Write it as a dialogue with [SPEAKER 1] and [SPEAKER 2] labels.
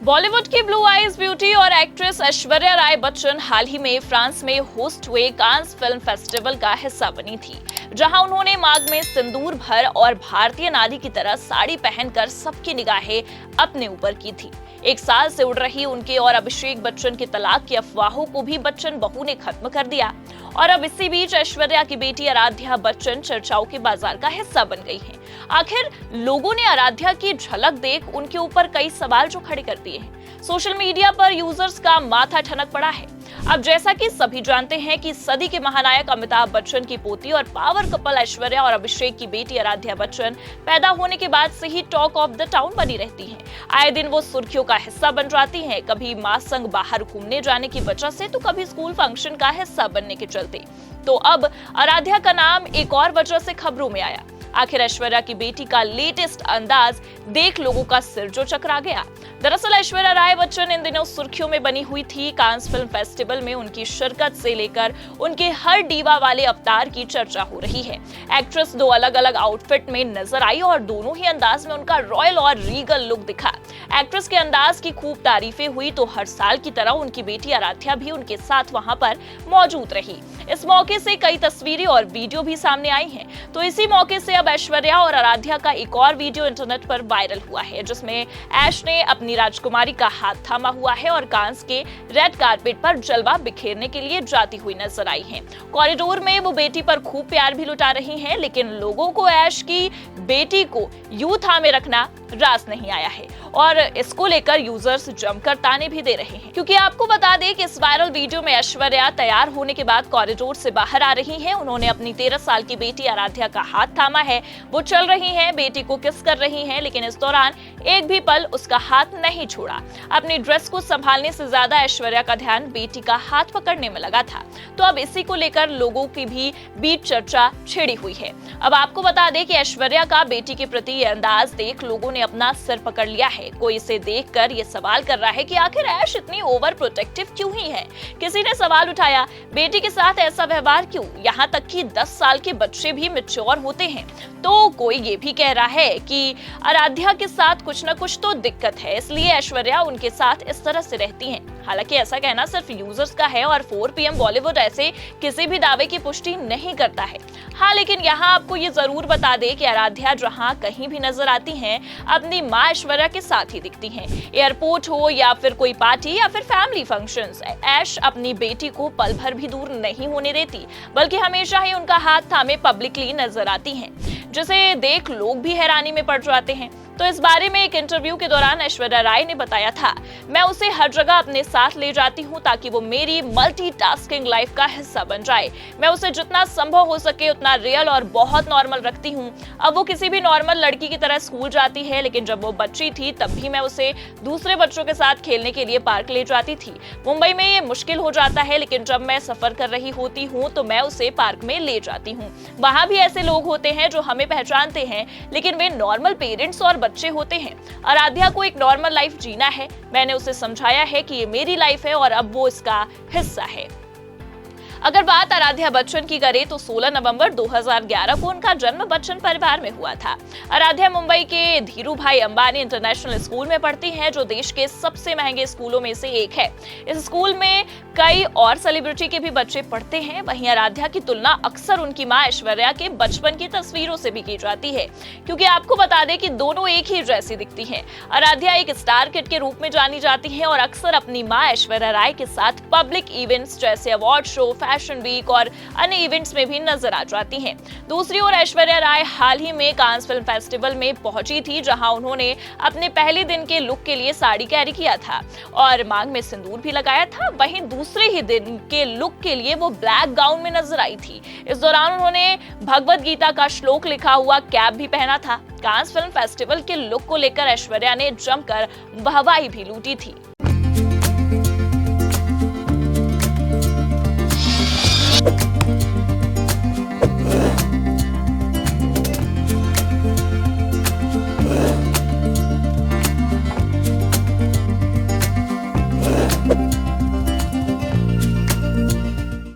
[SPEAKER 1] बॉलीवुड की blue eyes beauty और actress Aishwarya Rai Bachchan हाल ही में फ्रांस में होस्ट हुए कांस फिल्म फेस्टिवल का हिस्सा बनी थी, जहां उन्होंने मांग में सिंदूर भर और भारतीय नारी की तरह साड़ी पहनकर सबकी निगाहें अपने ऊपर की थी। एक साल से उड़ रही उनके और अभिषेक बच्चन के तलाक की अफवाहों को भी बच्चन बहू ने खत्म कर दिया और अब इसी बीच ऐश्वर्या की बेटी आराध्या बच्चन चर्चाओं के बाजार का हिस्सा बन गई हैं। आखिर लोगों ने आराध्या की झलक देख उनके ऊपर कई सवाल जो खड़े कर दिए हैं। सोशल मीडिया पर यूजर्स का माथा ठनक पड़ा है। अब जैसा कि सभी जानते हैं कि सदी के महानायक अमिताभ बच्चन की पोती और पावर कपल ऐश्वर्या और अभिषेक की बेटी आराध्या बच्चन पैदा होने के बाद से ही टॉक ऑफ द टाउन बनी रहती हैं। आए दिन वो सुर्खियों का हिस्सा बन जाती हैं, कभी मां संग बाहर घूमने जाने की वजह से तो कभी स्कूल फंक्शन का हिस्सा बनने के चलते। तो अब आराध्या का नाम एक और वजह से खबरों में आया। आखिर ऐश्वर्या की बेटी का लेटेस्ट अंदाज देख लोगों का सिर जो चकरा गया। दरअसल ऐश्वर्या राय बच्चन इन दिनों सुर्खियों में बनी हुई थी। कांस फिल्म फेस्टिवल में उनकी शिरकत से लेकर उनके हर डीवा वाले अवतार की चर्चा हो रही है। एक्ट्रेस दो अलग अलग आउटफिट में नजर आई और दोनों ही अंदाज में उनका रॉयल और रीगल लुक दिखा। एक्ट्रेस के अंदाज की खूब तारीफें हुई तो हर साल की तरह उनकी बेटी आराध्या भी उनके साथ वहां पर मौजूद रही। इस मौके से कई तस्वीरें और वीडियो भी सामने आई हैं। तो इसी मौके से अब ऐश्वर्या और आराध्या का एक और वीडियो इंटरनेट पर वायरल हुआ है, जिसमें ऐश ने अपनी राजकुमारी का हाथ थामा हुआ है और कांस के रेड कारपेट पर जलवा बिखेरने के लिए जाती हुई नजर आई हैं। कॉरिडोर में वो बेटी पर खूब प्यार भी लुटा रही हैं, लेकिन लोगों को ऐश की बेटी को यूं थामे रखना रास नहीं आया है और इसको लेकर यूजर्स जमकर ताने भी दे रहे हैं। क्योंकि आपको बता दें कि इस वायरल वीडियो में ऐश्वर्या तैयार होने के बाद कॉरिडोर से बाहर आ रही हैं। उन्होंने अपनी 13 साल की बेटी आराध्या का हाथ थामा है, वो चल रही हैं, बेटी को किस कर रही हैं, लेकिन इस दौरान एक भी पल उसका हाथ नहीं छोड़ा। अपनी ड्रेस को संभालने से ज्यादा ऐश्वर्या का ध्यान बेटी का हाथ पकड़ने में लगा था। तो अब इसी को लेकर लोगों की भी बीच चर्चा छिड़ी हुई है। अब आपको बता दें कि ऐश्वर्या का बेटी के प्रति ये अंदाज देख लोगों ने अपना सिर पकड़ लिया है। कोई इसे देखकर ये सवाल कर रहा है कि आखिर ऐश इतनी ओवर प्रोटेक्टिव क्यों ही है। किसी ने सवाल उठाया, बेटी के साथ ऐसा व्यवहार क्यों, यहाँ तक कि 10 साल के बच्चे भी मैच्योर होते हैं। तो कोई ये भी कह रहा है कि आराध्या के साथ कुछ न कुछ तो दिक्कत है, इसलिए ऐश्वर्या उनके साथ इस तरह से रहती हैं। हालांकि ऐसा कहना सिर्फ यूजर्स का है और 4 PM बॉलीवुड ऐसे किसी भी दावे की पुष्टि नहीं करता है। हाँ, लेकिन यहाँ आपको ये जरूर बता दे कि आराध्या जहाँ कहीं भी नजर आती हैं, अपनी माँ ऐश्वर्या के साथ ही दिखती हैं। एयरपोर्ट हो या फिर कोई पार्टी या फिर फैमिली फंक्शंस, ऐश अपनी बेटी को पल भर भी दूर नहीं होने देती, बल्कि हमेशा ही उनका हाथ थामे पब्लिकली नजर आती हैं, जिसे देख लोग भी हैरानी में पड़ जाते हैं। तो इस बारे में एक इंटरव्यू के दौरान ऐश्वर्या राय ने बताया था, मैं उसे हर जगह अपने साथ ले जाती हूँ ताकि वो मेरी मल्टीटास्किंग लाइफ का हिस्सा बन जाए। मैं उसे जितना संभव हो सके उतना रियल और बहुत नॉर्मल रखती हूँ। अब वो किसी भी नॉर्मल लड़की की तरह स्कूल जाती है, लेकिन जब वो बच्ची थी तब भी मैं उसे दूसरे बच्चों के साथ खेलने के लिए पार्क ले जाती थी। मुंबई में ये मुश्किल हो जाता है, लेकिन जब मैं सफर कर रही होती हूँ तो मैं उसे पार्क में ले जाती हूँ। वहां भी ऐसे लोग होते हैं जो हमें पहचानते हैं, लेकिन वे नॉर्मल पेरेंट्स और बच्चे होते हैं। आराध्या को एक नॉर्मल लाइफ जीना है। मैंने उसे समझाया है कि ये मेरी लाइफ है और अब वो इसका हिस्सा है। अगर बात आराध्या बच्चन की करें तो 16 नवंबर 2011 को उनका जन्म बच्चन परिवार में हुआ था। आराध्या मुंबई के धीरूभाई अंबानी इंटरनेशनल स्कूल में पढ़ती हैं, जो देश के सबसे महंगे स्कूलों में से एक है। इस स्कूल में कई और सेलिब्रिटी के भी बच्चे पढ़ते हैं। वहीं आराध्या की तुलना अक्सर उनकी मां ऐश्वर्या के बचपन की तस्वीरों से भी की जाती है, क्योंकि आपको बता दें कि दोनों एक ही जैसी दिखती हैं। आराध्या एक स्टार किड के रूप में जानी जाती है और अक्सर अपनी मां ऐश्वर्या राय के साथ पब्लिक इवेंट्स जैसे अवार्ड शो, फैशन वीक और अन्य इवेंट्स में भी नजर आ जाती हैं। दूसरी ओर ऐश्वर्या राय हाल ही में कांस फिल्म फेस्टिवल में पहुंची थी, जहां उन्होंने अपने पहले दिन के लुक के लिए साड़ी कैरी किया था और मांग में सिंदूर भी लगाया था। वहीं दूसरे ही दिन के लुक के लिए वो ब्लैक गाउन में नजर आई थी। इस दौरान उन्होंने भगवद गीता का श्लोक लिखा हुआ कैप भी पहना था। कांस फिल्म फेस्टिवल के लुक को लेकर ऐश्वर्या ने जमकर वाहवाही भी लूटी थी।